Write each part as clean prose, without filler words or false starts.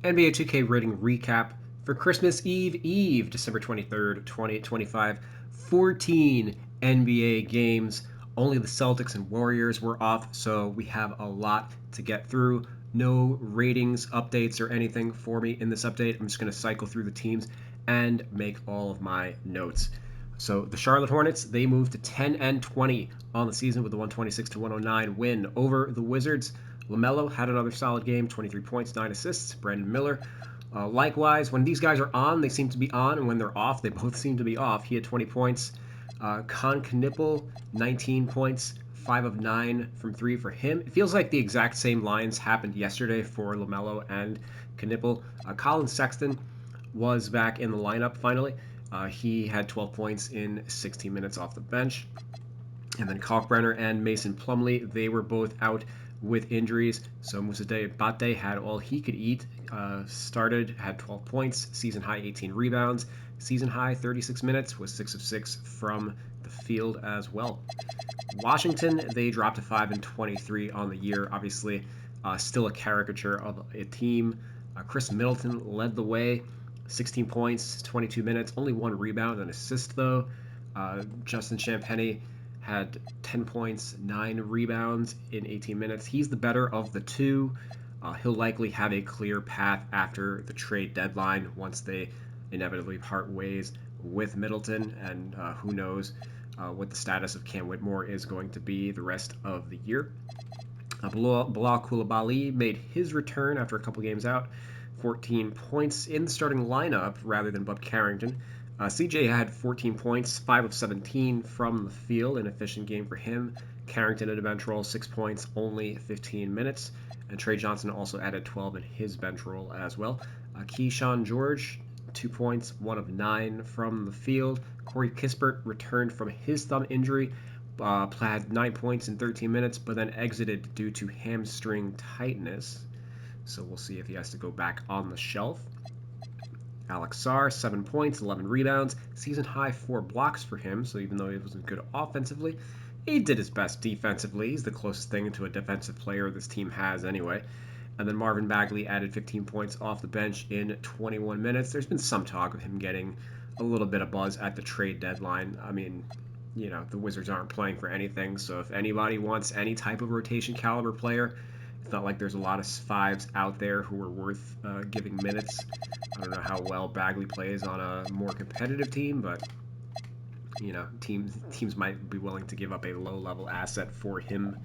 NBA 2K rating recap for Christmas Eve, December 23rd, 2025. 14 NBA games. Only the Celtics and Warriors were off, so we have a lot to get through. No ratings, updates, or anything for me in this update. I'm just going to cycle through the teams and make all of my notes. So the Charlotte Hornets, they moved to 10-20 on the season with a 126-109 win over the Wizards. LaMelo had another solid game, 23 points, 9 assists. Brandon Miller, likewise, when these guys are on, they seem to be on, and when they're off, they both seem to be off. He had 20 points. Con Knipple, 19 points, 5 of 9 from 3 for him. It feels like the exact same lines happened yesterday for LaMelo and Knipple. Colin Sexton was back in the lineup finally. He had 12 points in 16 minutes off the bench. And then Kalkbrenner and Mason Plumlee, they were both out with injuries. So Moussa Bate had all he could eat. Started, had 12 points, season high 18 rebounds, season high 36 minutes, was 6 of 6 from the field as well. Washington, they dropped to 5-23 on the year. Obviously, still a caricature of a team. Chris Middleton led the way, 16 points, 22 minutes, only one rebound and assist though. Justin Champagnie had 10 points, 9 rebounds in 18 minutes. He's the better of the two. He'll likely have a clear path after the trade deadline once they inevitably part ways with Middleton, and who knows what the status of Cam Whitmore is going to be the rest of the year. Bilal Koulibaly made his return after a couple games out, 14 points in the starting lineup rather than Bub Carrington. CJ had 14 points, 5 of 17 from the field, an efficient game for him. Carrington at a bench roll, 6 points, only 15 minutes. And Trey Johnson also added 12 in his bench roll as well. Keyshawn George, 2 points, 1 of 9 from the field. Corey Kispert returned from his thumb injury, had 9 points in 13 minutes, but then exited due to hamstring tightness. So we'll see if he has to go back on the shelf. Alex Sarr, 7 points, 11 rebounds, season high 4 blocks for him. So even though he wasn't good offensively, he did his best defensively. He's the closest thing to a defensive player this team has anyway. And then Marvin Bagley added 15 points off the bench in 21 minutes. There's been some talk of him getting a little bit of buzz at the trade deadline. I mean, you know, the Wizards aren't playing for anything, so if anybody wants any type of rotation caliber player, it's not like there's a lot of fives out there who are worth giving minutes. I don't know how well Bagley plays on a more competitive team, but you know, teams might be willing to give up a low-level asset for him.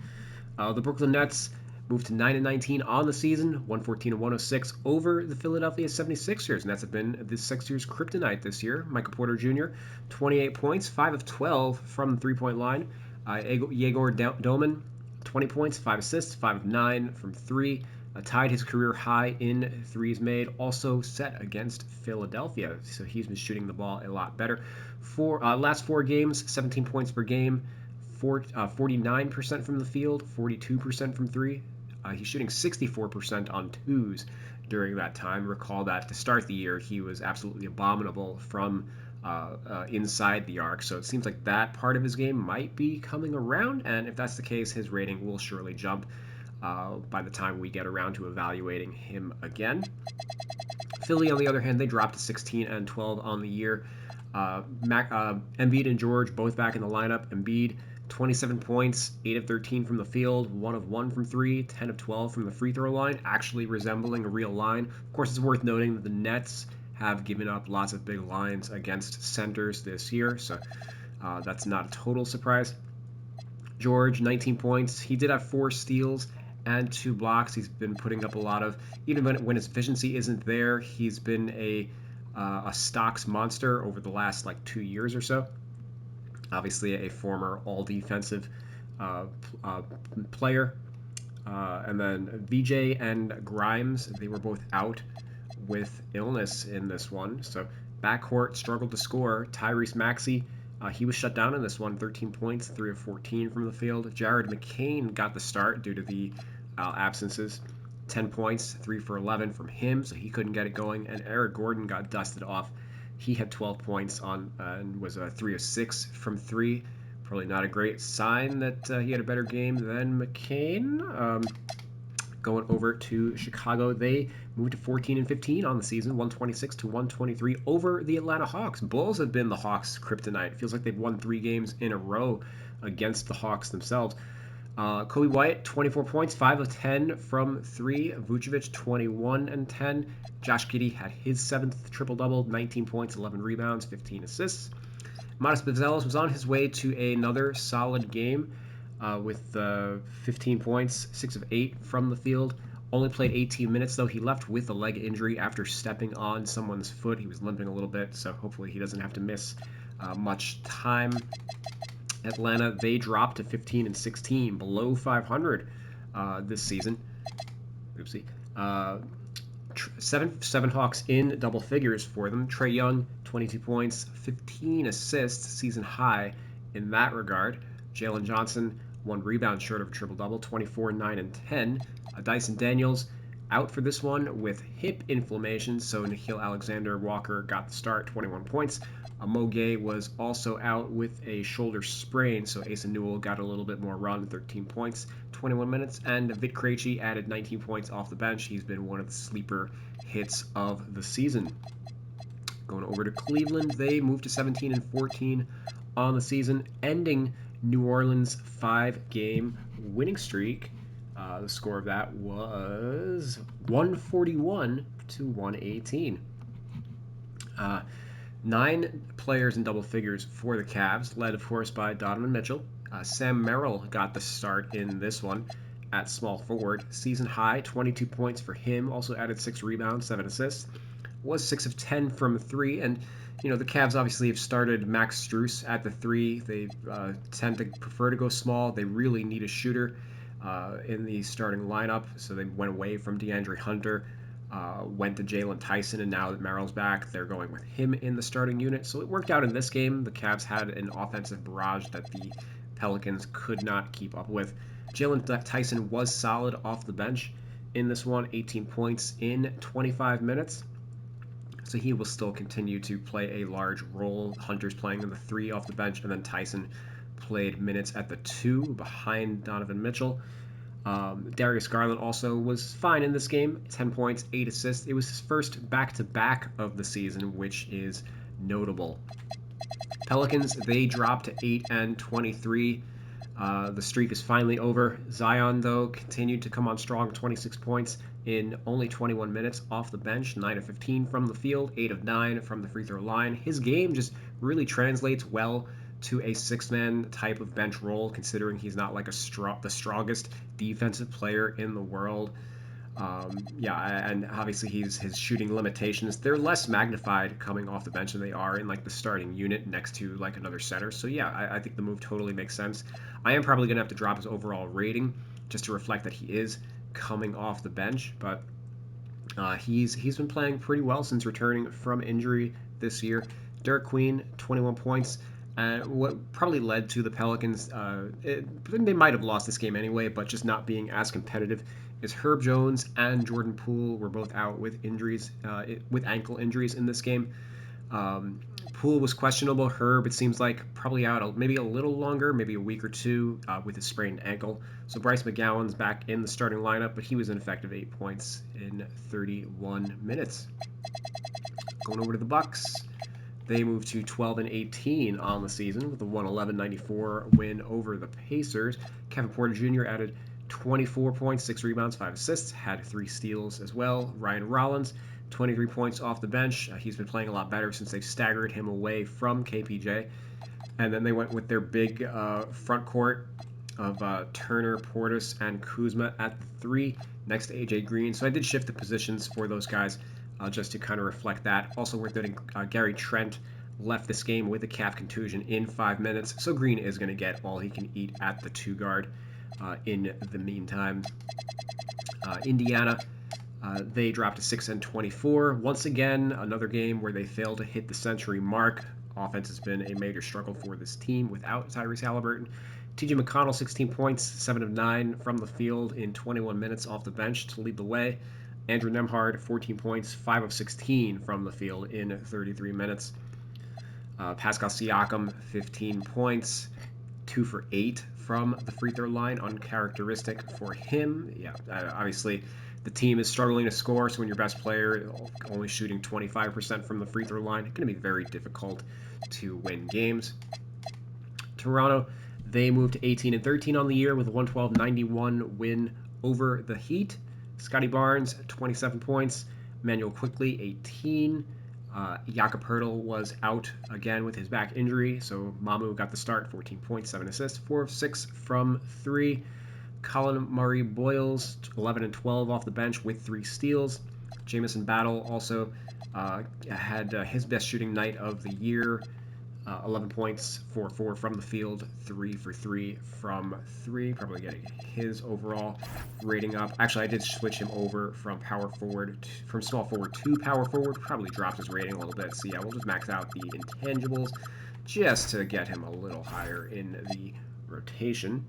The Brooklyn Nets moved to 9-19 on the season, 114-106 over the Philadelphia 76ers, and that's been the Sixers' kryptonite this year. Michael Porter Jr., 28 points, 5 of 12 from the three-point line. Yegor Doman, 20 points, 5 assists, 5 of 9 from 3. Tied his career high in threes made, also set against Philadelphia. So he's been shooting the ball a lot better. Last 4 games, 17 points per game, 49% from the field, 42% from 3. He's shooting 64% on twos during that time. Recall that to start the year, he was absolutely abominable from inside the arc. So it seems like that part of his game might be coming around. And if that's the case, his rating will surely jump by the time we get around to evaluating him again. Philly, on the other hand, they dropped to 16-12 on the year. Embiid and George both back in the lineup. Embiid, 27 points, 8 of 13 from the field, 1 of 1 from 3, 10 of 12 from the free throw line, actually resembling a real line. Of course, it's worth noting that the Nets have given up lots of big lines against centers this year, so that's not a total surprise. George, 19 points. He did have 4 steals and 2 blocks. He's been putting up a lot of, even when his efficiency isn't there, he's been a stocks monster over the last 2 years or so. Obviously, a former all-defensive player. And then VJ and Grimes, they were both out with illness in this one. So backcourt struggled to score. Tyrese Maxey, he was shut down in this one, 13 points, 3 of 14 from the field. Jared McCain got the start due to the absences. 10 points, 3 for 11 from him, so he couldn't get it going. And Eric Gordon got dusted off. He had 12 points on and was 3 of 6 from 3. Probably not a great sign that he had a better game than McCain. Going over to Chicago, they moved to 14 and 15 on the season, 126 to 123 over the Atlanta Hawks. Bulls have been the Hawks' kryptonite. It feels like they've won 3 games in a row against the Hawks themselves. Kobe White, 24 points, 5 of 10 from 3. Vucevic, 21 and 10. Josh Giddey had his 7th triple-double, 19 points, 11 rebounds, 15 assists. Modest Buzelis was on his way to another solid game with 15 points, 6 of 8 from the field. Only played 18 minutes, though. He left with a leg injury after stepping on someone's foot. He was limping a little bit, so hopefully he doesn't have to miss much time. Atlanta, they dropped to 15 and 16, below 500 this season. Oopsie. Seven Hawks in double figures for them. Trae Young, 22 points, 15 assists, season high in that regard. Jalen Johnson, 1 rebound short of a triple-double, 24, 9, and 10. Dyson Daniels out for this one with hip inflammation, so Nickeil Alexander-Walker got the start, 21 points. Mo Gay was also out with a shoulder sprain, so Asa Newell got a little bit more run, 13 points, 21 minutes, and Vit Krejci added 19 points off the bench. He's been one of the sleeper hits of the season. Going over to Cleveland, they moved to 17 and 14 on the season, ending New Orleans' 5-game winning streak. The score of that was 141 to 118. 9 players in double figures for the Cavs, led, of course, by Donovan Mitchell. Sam Merrill got the start in this one at small forward. Season high, 22 points for him. Also added 6 rebounds, 7 assists. Was 6 of 10 from 3. And, the Cavs obviously have started Max Strus at the 3. They tend to prefer to go small. They really need a shooter in the starting lineup, so they went away from DeAndre Hunter. Went to Jalen Tyson, and now that Merrill's back, they're going with him in the starting unit. So it worked out in this game. The Cavs had an offensive barrage that the Pelicans could not keep up with. Jalen Tyson was solid off the bench in this one, 18 points in 25 minutes. So he will still continue to play a large role. Hunter's playing in the 3 off the bench, and then Tyson played minutes at the 2 behind Donovan Mitchell. Darius Garland also was fine in this game, 10 points, 8 assists. It was his first back-to-back of the season, which is notable. Pelicans, they dropped to 8 and 23. The streak is finally over. Zion, though, continued to come on strong, 26 points in only 21 minutes off the bench, 9 of 15 from the field, 8 of 9 from the free throw line. His game just really translates well to a 6-man type of bench role, considering he's not like the strongest defensive player in the world. And obviously his shooting limitations, they're less magnified coming off the bench than they are in like the starting unit next to like another center. So yeah, I think the move totally makes sense. I am probably going to have to drop his overall rating just to reflect that he is coming off the bench, but he's been playing pretty well since returning from injury this year. Derek Queen, 21 points. What probably led to the Pelicans, they might have lost this game anyway, but just not being as competitive, is Herb Jones and Jordan Poole were both out with injuries, with ankle injuries in this game. Poole was questionable. Herb, it seems like, probably out maybe a little longer, maybe a week or 2 with a sprained ankle. So Bryce McGowan's back in the starting lineup, but he was ineffective, 8 points in 31 minutes. Going over to the Bucks. They moved to 12 and 18 on the season with a 111-94 win over the Pacers. Kevin Porter Jr. added 24 points, 6 rebounds, 5 assists, had 3 steals as well. Ryan Rollins, 23 points off the bench. He's been playing a lot better since they've staggered him away from KPJ. And then they went with their big front court of Turner, Portis, and Kuzma at the 3 next to AJ Green. So I did shift the positions for those guys just to kind of reflect that. Also worth noting, Gary Trent left this game with a calf contusion in 5 minutes, so Green is going to get all he can eat at the 2 guard in the meantime. Indiana, they dropped to 6 and 24. Once again, another game where they failed to hit the century mark. Offense has been a major struggle for this team without Tyrese Halliburton. TJ McConnell, 16 points, 7 of 9 from the field in 21 minutes off the bench to lead the way. Andrew Nembhard, 14 points, 5 of 16 from the field in 33 minutes. Pascal Siakam, 15 points, 2 for 8 from the free throw line, uncharacteristic for him. Yeah, obviously the team is struggling to score, so when your best player only shooting 25% from the free throw line, it's going to be very difficult to win games. Toronto, they moved to 18 and 13 on the year with a 112-91 win over the Heat. Scotty Barnes, 27 points. Manuel Quickley, 18. Jakob Poeltl was out again with his back injury, so Mamu got the start, 14 points, 7 assists, 4 of 6 from 3. Colin Murray Boyles, 11 and 12 off the bench with 3 steals. Jamison Battle also had his best shooting night of the year. 11 points, 4-4 from the field, 3 for 3 from 3, probably getting his overall rating up. Actually, I did switch him over from small forward to power forward, probably dropped his rating a little bit. So yeah, we'll just max out the intangibles just to get him a little higher in the rotation.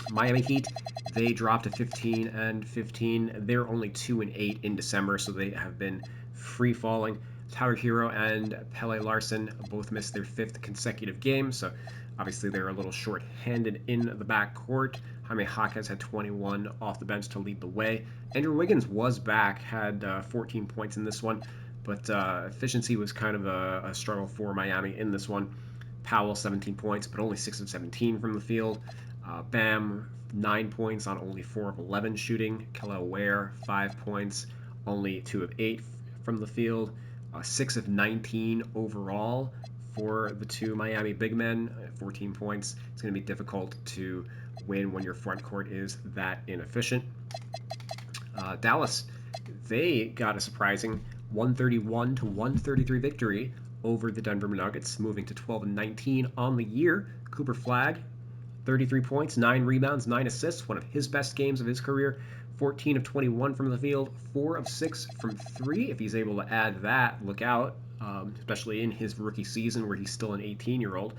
Miami Heat, they dropped to 15 and 15. They're only 2 and 8 in December, so they have been free falling. Tyler Hero and Pele Larson both missed their 5th consecutive game, so obviously they're a little short-handed in the backcourt. Jaime Jaquez had 21 off the bench to lead the way. Andrew Wiggins was back, had 14 points in this one, but efficiency was kind of a struggle for Miami in this one. Powell, 17 points, but only 6 of 17 from the field. Bam, 9 points on only 4 of 11 shooting. Kelly Ware, 5 points, only 2 of 8 from the field. 6 of 19 overall for the two Miami big men, 14 points. It's going to be difficult to win when your front court is that inefficient. Dallas, they got a surprising 131 to 133 victory over the Denver Nuggets, moving to 12 and 19 on the year. Cooper Flagg, 33 points, 9 rebounds, 9 assists, one of his best games of his career. 14 of 21 from the field, 4 of 6 from 3. If he's able to add that, look out, especially in his rookie season where he's still an 18-year-old.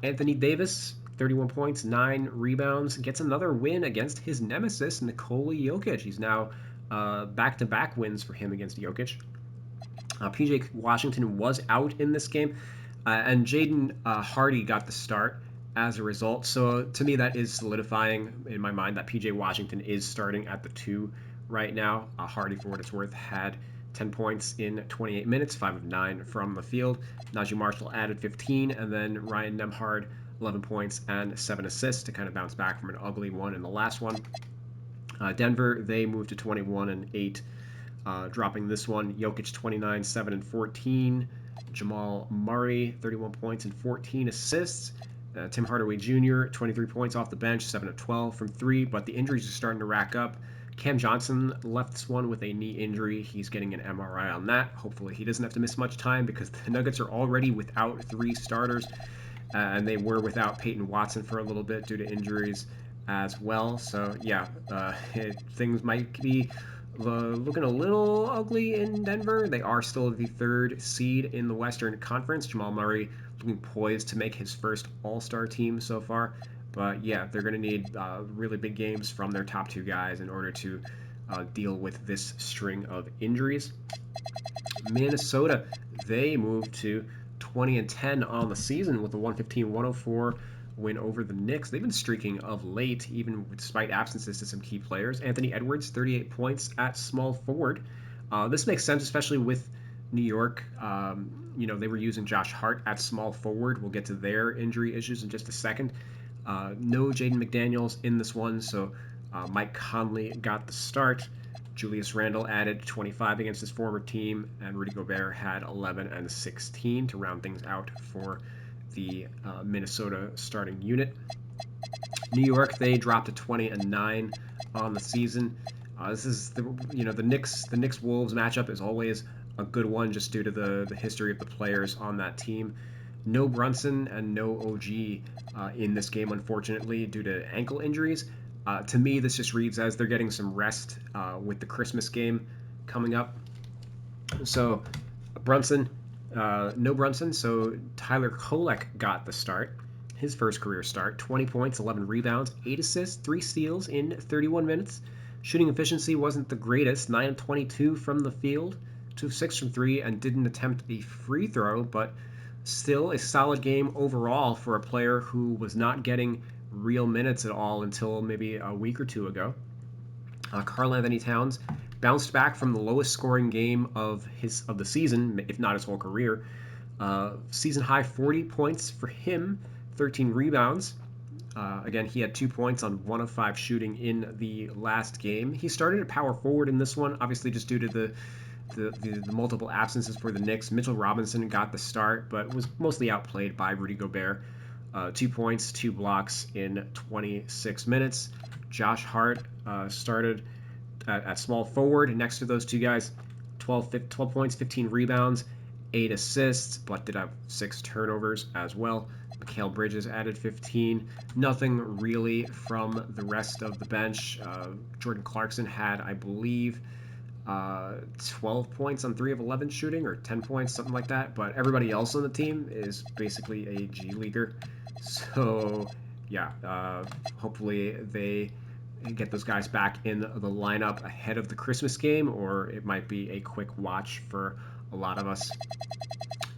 Anthony Davis, 31 points, 9 rebounds, gets another win against his nemesis, Nikola Jokic. He's now back-to-back wins for him against Jokic. PJ Washington was out in this game, and Jaden Hardy got the start as a result. So to me, that is solidifying in my mind that PJ Washington is starting at the 2 right now. Hardy, for what it's worth, had 10 points in 28 minutes, 5 of 9 from the field. Najee Marshall added 15, and then Ryan Nembhard, 11 points and 7 assists to kind of bounce back from an ugly one in the last one. Denver, they moved to 21 and 8, dropping this one. Jokic, 29, 7 and 14. Jamal Murray, 31 points and 14 assists. Tim Hardaway Jr., 23 points off the bench, 7 of 12 from 3, but the injuries are starting to rack up. Cam Johnson left this one with a knee injury. He's getting an MRI on that. Hopefully he doesn't have to miss much time because the Nuggets are already without 3 starters, and they were without Peyton Watson for a little bit due to injuries as well. So, yeah, things might be looking a little ugly in Denver. They are still the 3rd seed in the Western Conference. Jamal Murray looking poised to make his first All-Star team so far. But yeah, they're going to need really big games from their top 2 guys in order to deal with this string of injuries. Minnesota, they moved to 20 and 10 on the season with a 115-104 win over the Knicks. They've been streaking of late, even despite absences to some key players. Anthony Edwards, 38 points at small forward. This makes sense, especially with New York. They were using Josh Hart at small forward. We'll get to their injury issues in just a second. No Jaden McDaniels in this one, so Mike Conley got the start. Julius Randle added 25 against his former team, and Rudy Gobert had 11 and 16 to round things out for the Minnesota starting unit. New York, they dropped to 20 and 9 on the season. This is the Knicks Wolves matchup is always a good one just due to the history of the players on that team. No Brunson and no OG in this game, unfortunately, due to ankle injuries. To me, this just reads as they're getting some rest with the Christmas game coming up. So no Brunson, so Tyler Kolek got the start, his first career start, 20 points, 11 rebounds, 8 assists, 3 steals in 31 minutes. Shooting efficiency wasn't the greatest, 9 of 22 from the field, 2 of 6 from 3, and didn't attempt a free throw, but still a solid game overall for a player who was not getting real minutes at all until maybe a week or two ago. Karl Anthony Towns bounced back from the lowest scoring game of the season, if not his whole career. Season high 40 points for him, 13 rebounds. Again, he had 2 points on 1 of 5 shooting in the last game. He started at power forward in this one, obviously just due to the multiple absences for the Knicks. Mitchell Robinson got the start, but was mostly outplayed by Rudy Gobert. 2 points, 2 blocks in 26 minutes. Josh Hart started at small forward next to those two guys. 12 points, 15 rebounds, 8 assists, but did have 6 turnovers as well. Mikal Bridges added 15. Nothing really from the rest of the bench. Jordan Clarkson had, I believe, 12 points on 3 of 11 shooting, or 10 points, something like that. But everybody else on the team is basically a G Leaguer. So, yeah, hopefully they get those guys back in the lineup ahead of the Christmas game, or it might be a quick watch for a lot of us.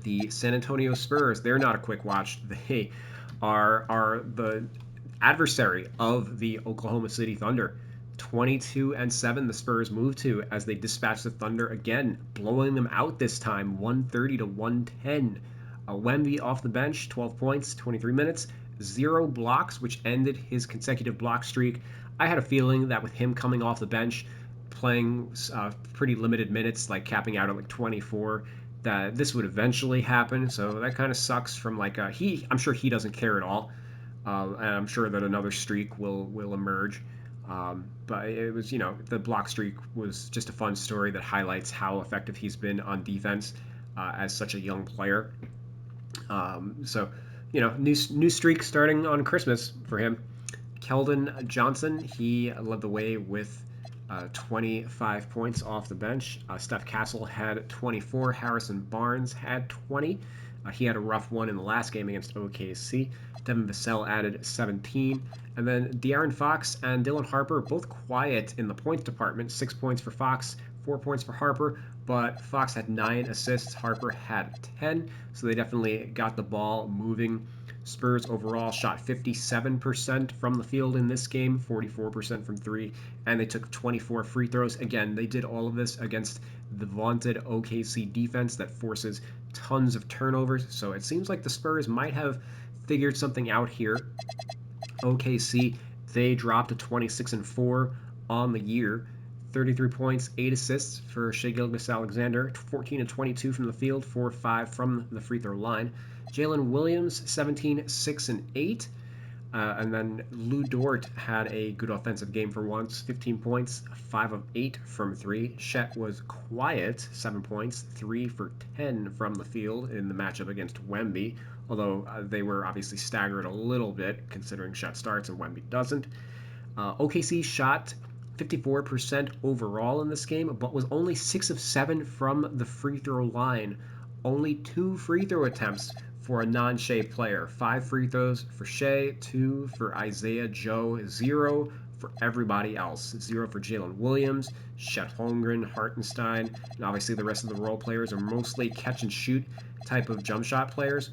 The San Antonio Spurs, they're not a quick watch. They are the adversary of the Oklahoma City Thunder. 22-7 the Spurs moved to as they dispatched the Thunder again, blowing them out this time, 130-110. Wemby off the bench, 12 points, 23 minutes, 0 blocks, which ended his consecutive block streak. I had a feeling that with him coming off the bench, playing pretty limited minutes, like capping out at like 24, that this would eventually happen. So that kind of sucks from like I'm sure he doesn't care at all. And I'm sure that another streak will emerge. But it was, the block streak was just a fun story that highlights how effective he's been on defense as such a young player. So, new streak starting on Christmas for him. Keldon Johnson, he led the way with 25 points off the bench. Steph Castle had 24. Harrison Barnes had 20. He had a rough one in the last game against OKC. Devin Vassell added 17. And then De'Aaron Fox and Dylan Harper, both quiet in the points department. 6 points for Fox, 4 points for Harper. But Fox had 9 assists. Harper had 10. So they definitely got the ball moving. Spurs overall shot 57% from the field in this game, 44% from 3, and they took 24 free throws. Again, they did all of this against the vaunted OKC defense that forces tons of turnovers. So it seems like the Spurs might have figured something out here. OKC, they dropped to 26-4 on the year. 33 points, 8 assists for Shai Gilgeous-Alexander, 14 and 22 from the field, 4-5 from the free throw line. Jalen Williams, 17, 6 and 8. And then Lou Dort had a good offensive game for once, 15 points, 5 of 8 from 3. Chet was quiet, 7 points, 3 for 10 from the field in the matchup against Wemby, although they were obviously staggered a little bit considering Chet starts and Wemby doesn't. OKC shot 54% overall in this game, but was only 6 of 7 from the free throw line. Only 2 free throw attempts for a non-Shai player. 5 free throws for Shai, 2 for Isaiah Joe, 0 for everybody else. 0 for Jalen Williams, Chet Holmgren, Hartenstein, and obviously the rest of the role players are mostly catch and shoot type of jump shot players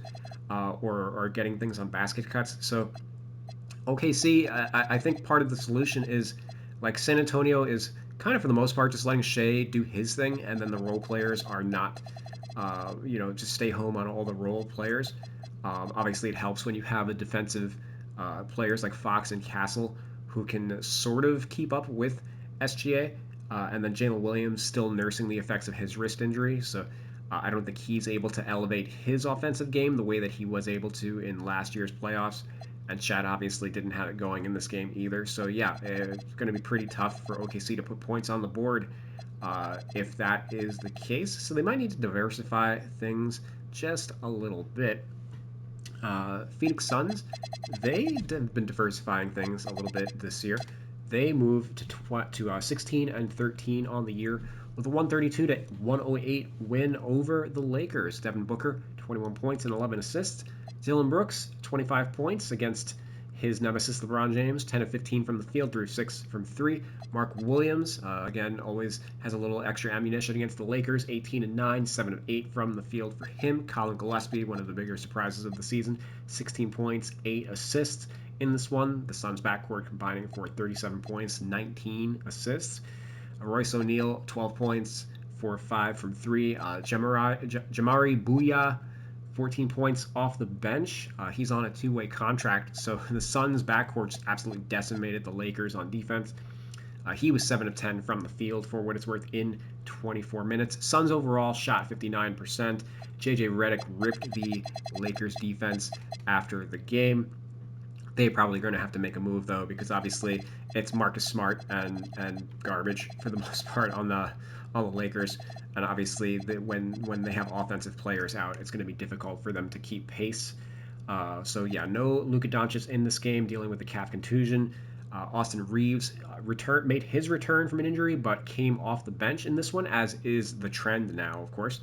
or getting things on basket cuts. So OKC, I think part of the solution is like San Antonio is kind of for the most part just letting Shai do his thing, and then the role players are not just stay home on all the role players. Obviously, it helps when you have the defensive players like Fox and Castle who can sort of keep up with SGA, and then Jalen Williams still nursing the effects of his wrist injury. So I don't think he's able to elevate his offensive game the way that he was able to in last year's playoffs. And Chad obviously didn't have it going in this game either. So yeah, it's going to be pretty tough for OKC to put points on the board if that is the case. So they might need to diversify things just a little bit. Phoenix Suns, they've been diversifying things a little bit this year. They moved to 16 and 13 on the year with a 132-108 win over the Lakers. Devin Booker, 21 points and 11 assists. Dylan Brooks, 25 points against his nemesis LeBron James, 10 of 15 from the field, 3 of 6 from 3. Mark Williams, again, always has a little extra ammunition against the Lakers, 18 and 9, 7 of 8 from the field for him. Colin Gillespie, one of the bigger surprises of the season, 16 points, 8 assists. in this one. The Suns backcourt combining for 37 points, 19 assists. Royce O'Neal, 12 points, 4 of 5 from 3. Jamari Bouya, 14 points off the bench. He's on a two-way contract, so the Suns backcourt just absolutely decimated the Lakers on defense. He was 7 of 10 from the field for what it's worth in 24 minutes. Suns overall shot 59%. JJ Redick ripped the Lakers defense after the game. They're probably going to have to make a move, though, because obviously it's Marcus Smart and garbage for the most part on the Lakers. And obviously, when they have offensive players out, it's going to be difficult for them to keep pace. So yeah, no Luka Doncic in this game, dealing with the calf contusion. Austin Reeves made his return from an injury, but came off the bench in this one, as is the trend now, of course.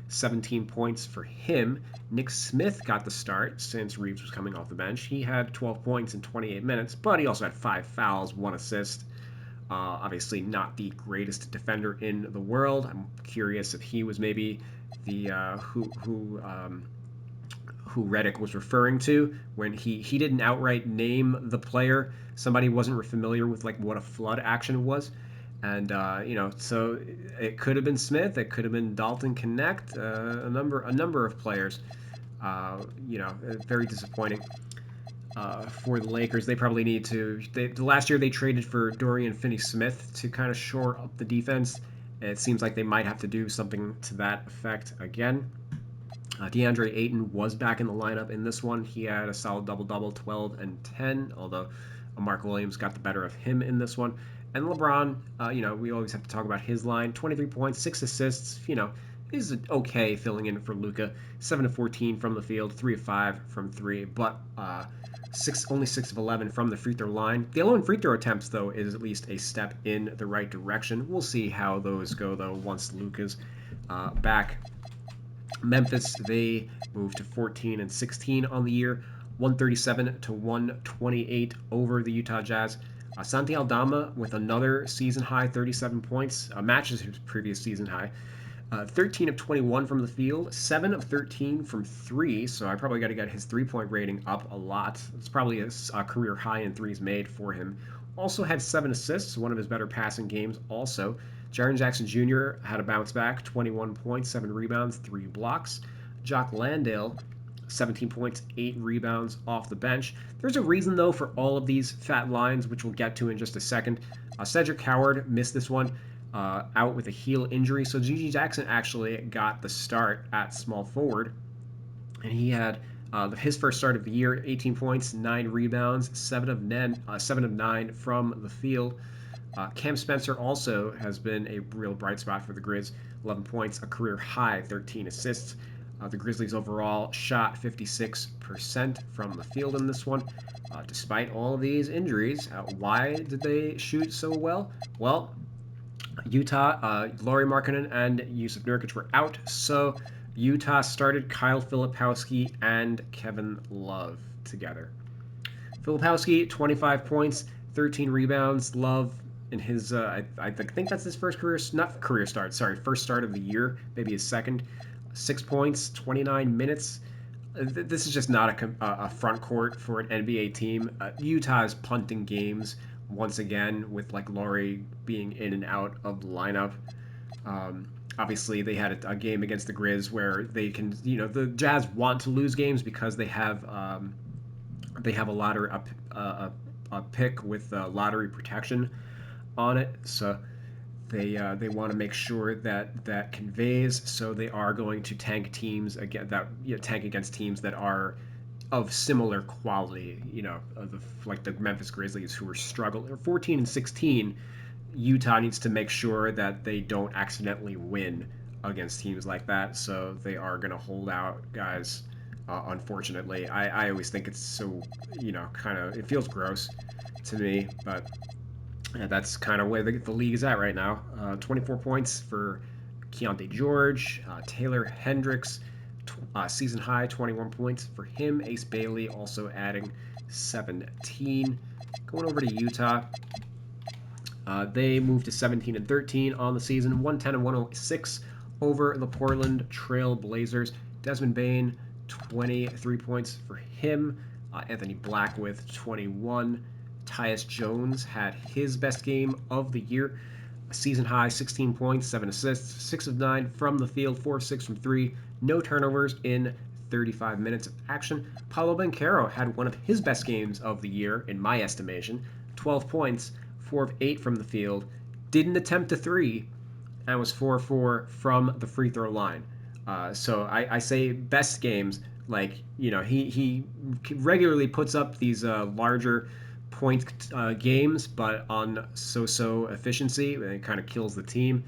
17 points for him. Nick Smith got the start since Reeves was coming off the bench. He had 12 points in 28 minutes, but he also had 5 fouls, 1 assist. Obviously not the greatest defender in the world. I'm curious if he was maybe the who Redick was referring to when he didn't outright name the player. Somebody wasn't familiar with like what a flood action was. And so it could have been Smith, it could have been Dalton Connect, a number of players. Very disappointing for the Lakers. They probably need to. The last year they traded for Dorian Finney-Smith to kind of shore up the defense. It seems like they might have to do something to that effect again. DeAndre Ayton was back in the lineup in this one. He had a solid double-double, 12 and 10, although Mark Williams got the better of him in this one. And LeBron, we always have to talk about his line. 23 points, 6 assists, is okay filling in for Luka. 7 of 14 from the field, 3 of 5 from 3, but only 6 of 11 from the free throw line. The 11 free throw attempts, though, is at least a step in the right direction. We'll see how those go, though, once Luka's back. Memphis, they moved to 14 and 16 on the year, 137 to 128 over the Utah Jazz. Santi Aldama with another season high 37 points, matches his previous season high. 13 of 21 from the field, 7 of 13 from 3, so I probably got to get his three-point rating up a lot. It's probably a career high in threes made for him. Also had 7 assists, one of his better passing games also. Jaren Jackson Jr. had a bounce back, 21 points, 7 rebounds, 3 blocks. Jock Landale, 17 points, 8 rebounds off the bench. There's a reason, though, for all of these fat lines, which we'll get to in just a second. Cedric Howard missed this one, out with a heel injury. So Gigi Jackson actually got the start at small forward. And he had his first start of the year, 18 points, 9 rebounds, 7 of 9 from the field. Cam Spencer also has been a real bright spot for the Grizz. 11 points, a career high, 13 assists. The Grizzlies overall shot 56% from the field in this one. Despite all of these injuries, why did they shoot so well? Well, Utah, Lauri Markkanen and Yusuf Nurkic were out, so Utah started Kyle Filipowski and Kevin Love together. Filipowski, 25 points, 13 rebounds. Love in his, I think that's his first first start of the year, maybe his second. 6 points, 29 minutes. This is just not a front court for an NBA team. Utah is punting games once again with like Lauri being in and out of the lineup. Obviously, they had a game against the Grizz where they can, the Jazz want to lose games because they have a lottery a pick with lottery protection on it. So they want to make sure that conveys. So they are going to tank teams tank against teams that are of similar quality. Like the Memphis Grizzlies, who are struggling. 14 and 16. Utah needs to make sure that they don't accidentally win against teams like that. So they are going to hold out guys. Unfortunately, I always think it's so it feels gross to me, but. That's kind of where the league is at right now. 24 points for Keontae George. Taylor Hendricks, season high, 21 points for him. Ace Bailey also adding 17. Going over to Utah. They moved to 17 and 13 on the season, 110 and 106 over the Portland Trail Blazers. Desmond Bane, 23 points for him. Anthony Black with 21. Tyus Jones had his best game of the year. A season high 16 points, 7 assists, 6 of 9 from the field, 4 of 6 from 3. No turnovers in 35 minutes of action. Paolo Banchero had one of his best games of the year, in my estimation. 12 points, 4 of 8 from the field. Didn't attempt a 3, and was 4-4 from the free throw line. So I say best games, like, he regularly puts up these larger point games, but on so efficiency, it kind of kills the team.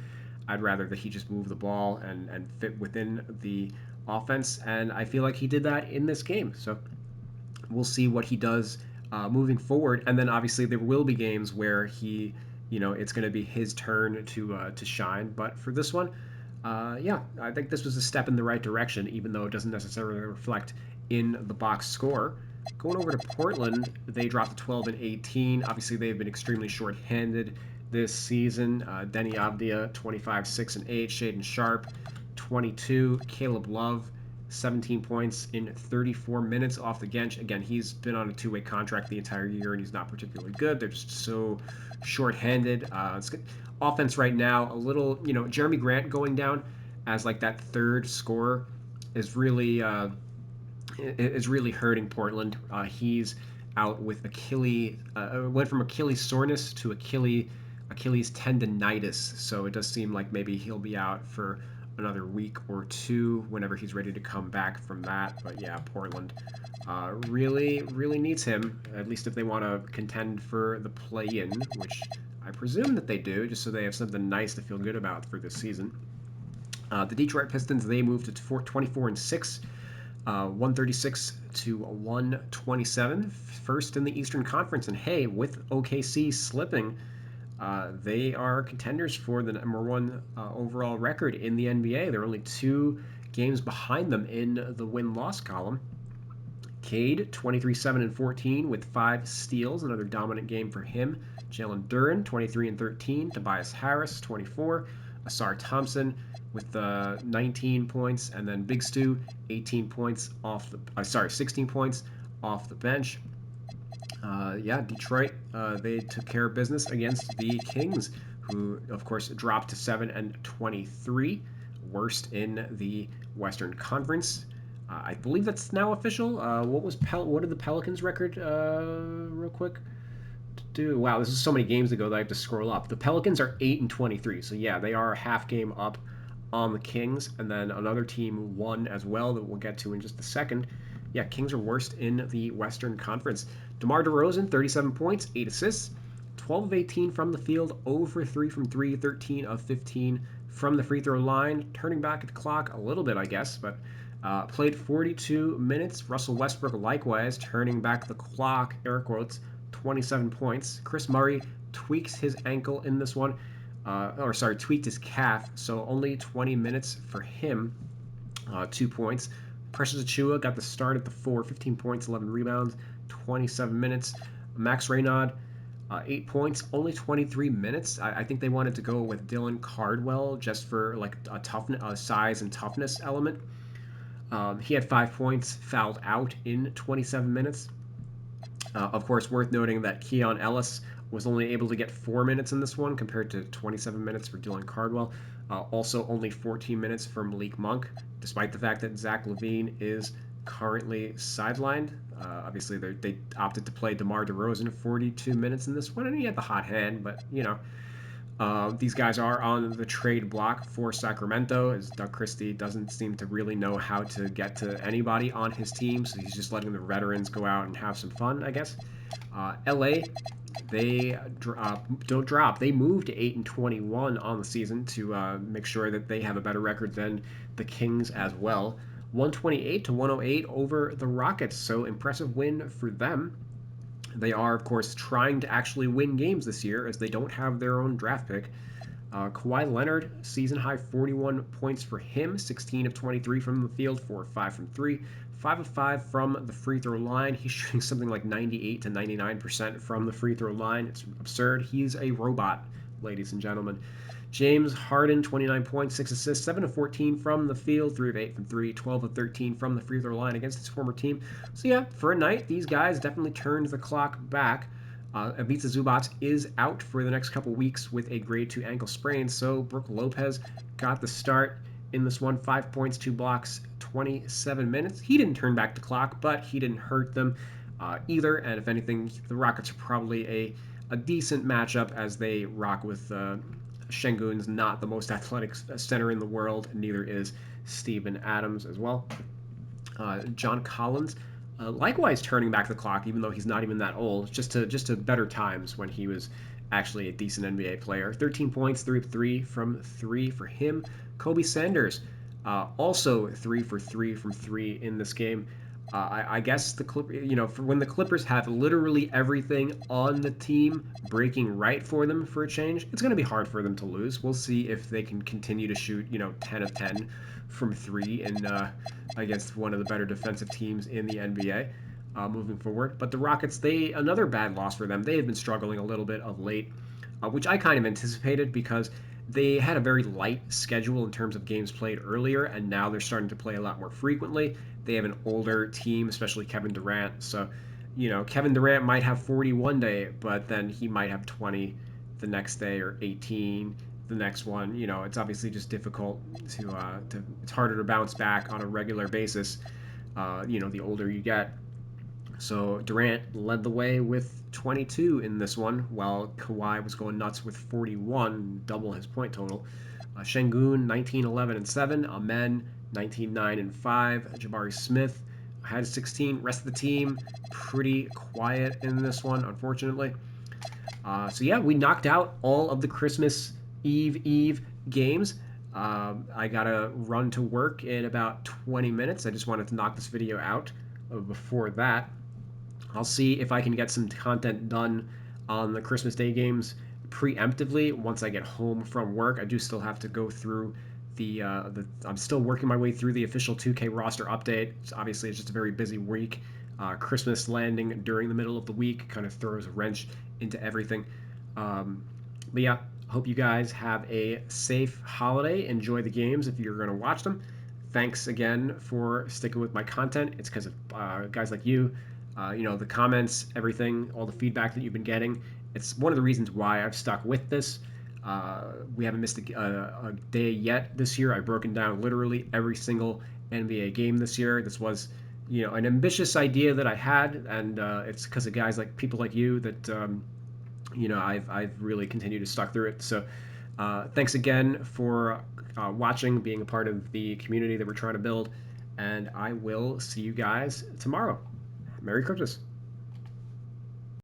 I'd rather that he just move the ball and fit within the offense, and I feel like he did that in this game. So we'll see what he does moving forward, and then obviously there will be games where it's going to be his turn to shine. But for this one, yeah, I think this was a step in the right direction, even though it doesn't necessarily reflect in the box score. Going over to Portland, they dropped to 12 and 18. Obviously, they've been extremely short-handed this season. Denny Avdia, 25, 6 and 8. Shaden Sharp, 22. Caleb Love, 17 points in 34 minutes off the bench. Again, he's been on a two-way contract the entire year, and he's not particularly good. They're just so short-handed. It's good. Offense right now, a little, Jeremy Grant going down as like that third scorer is really hurting Portland. He's out with went from Achilles soreness to Achilles tendonitis. So it does seem like maybe he'll be out for another week or two whenever he's ready to come back from that. But yeah, Portland really needs him, at least if they want to contend for the play-in, which I presume that they do, just so they have something nice to feel good about for this season. The Detroit Pistons, they moved to 24 and 6. 136 to 127, first in the Eastern Conference. And hey, with OKC slipping, they are contenders for the number one overall record in the NBA. They're only 2 games behind them in the win-loss column. Cade, 23, 7 and 14 with 5 steals, another dominant game for him. Jalen Duren, 23 and 13. Tobias Harris, 24. Asar Thompson with 19 points, and then Big Stu, 16 points off the bench. Yeah, Detroit, they took care of business against the Kings, who of course dropped to 7 and 23, worst in the Western Conference. I believe that's now official. What did the Pelicans record? Real quick. Wow, this is so many games ago that I have to scroll up. The Pelicans are 8 and 23, so yeah, they are a half game up on the Kings, and then another team won as well that we'll get to in just a second. Yeah, Kings are worst in the Western Conference. DeMar DeRozan, 37 points, 8 assists, 12 of 18 from the field, 0 for 3 from 3, 13 of 15 from the free throw line, turning back the clock a little bit, I guess, but played 42 minutes. Russell Westbrook, likewise, turning back the clock, air quotes, 27 points. Chris Murray tweaks his ankle in this one. Tweaked his calf, so only 20 minutes for him, 2 points. Precious Achiuwa got the start at the 4, 15 points, 11 rebounds, 27 minutes. Max Reynaud, 8 points, only 23 minutes. I think they wanted to go with Dylan Cardwell just for like a size and toughness element. He had 5 points, fouled out in 27 minutes. Of course, worth noting that Keon Ellis was only able to get 4 minutes in this one compared to 27 minutes for Dylan Cardwell. Also, only 14 minutes for Malik Monk, despite the fact that Zach LaVine is currently sidelined. Obviously, they opted to play DeMar DeRozan 42 minutes in this one, and he had the hot hand, but, these guys are on the trade block for Sacramento, as Doug Christie doesn't seem to really know how to get to anybody on his team, so he's just letting the veterans go out and have some fun, I guess. LA, they don't drop. They moved to 8 and 21 on the season to make sure that they have a better record than the Kings as well. 128 to 108 over the Rockets, so impressive win for them. They are, of course, trying to actually win games this year as they don't have their own draft pick. Kawhi Leonard, season high 41 points for him, 16 of 23 from the field, 4 of 5 from 3, 5 of 5 from the free throw line. He's shooting something like 98 to 99% from the free throw line. It's absurd. He's a robot, ladies and gentlemen. James Harden, 29 points, 6 assists, 7 of 14 from the field, 3 of 8 from 3, 12 of 13 from the free throw line against his former team. So, yeah, for a night, these guys definitely turned the clock back. Ivica Zubac is out for the next couple weeks with a grade 2 ankle sprain, so Brook Lopez got the start in this one. 5 points, 2 blocks, 27 minutes. He didn't turn back the clock, but he didn't hurt them either. And if anything, the Rockets are probably a decent matchup as they rock with Şengün's not the most athletic center in the world, and neither is Steven Adams as well. John Collins, likewise turning back the clock, even though he's not even that old, just to better times when he was actually a decent NBA player. 13 points, 3 of 3 from 3 for him. Kobe Sanders, also 3 for 3 from 3 in this game. I guess the for when the Clippers have literally everything on the team breaking right for them for a change, it's going to be hard for them to lose. We'll see if they can continue to shoot 10 of 10 from 3 and against one of the better defensive teams in the NBA moving forward. But the Rockets, another bad loss for them. They had been struggling a little bit of late, which I kind of anticipated because they had a very light schedule in terms of games played earlier, and now they're starting to play a lot more frequently. They have an older team, especially Kevin Durant. So, Kevin Durant might have 40 one day, but then he might have 20 the next day or 18 the next one. It's obviously just difficult to it's harder to bounce back on a regular basis. The older you get. So Durant led the way with 22 in this one, while Kawhi was going nuts with 41, double his point total. Şengün, 19, 11, and 7. Amen, 19, 9, and 5. Jabari Smith had 16. Rest of the team, pretty quiet in this one, unfortunately. So yeah, we knocked out all of the Christmas Eve games. I gotta run to work in about 20 minutes. I just wanted to knock this video out before that. I'll see if I can get some content done on the Christmas Day games preemptively once I get home from work. I do still have to go through I'm still working my way through the official 2K roster update. Obviously, it's just a very busy week. Christmas landing during the middle of the week kind of throws a wrench into everything. But yeah, hope you guys have a safe holiday. Enjoy the games if you're going to watch them. Thanks again for sticking with my content. It's because of guys like you. The comments, everything, all the feedback that you've been getting. It's one of the reasons why I've stuck with this. We haven't missed a day yet this year. I've broken down literally every single NBA game this year. This was, an ambitious idea that I had, and it's because of guys like people like you that, I've really continued to stuck through it. So thanks again for watching, being a part of the community that we're trying to build, and I will see you guys tomorrow. Merry Christmas.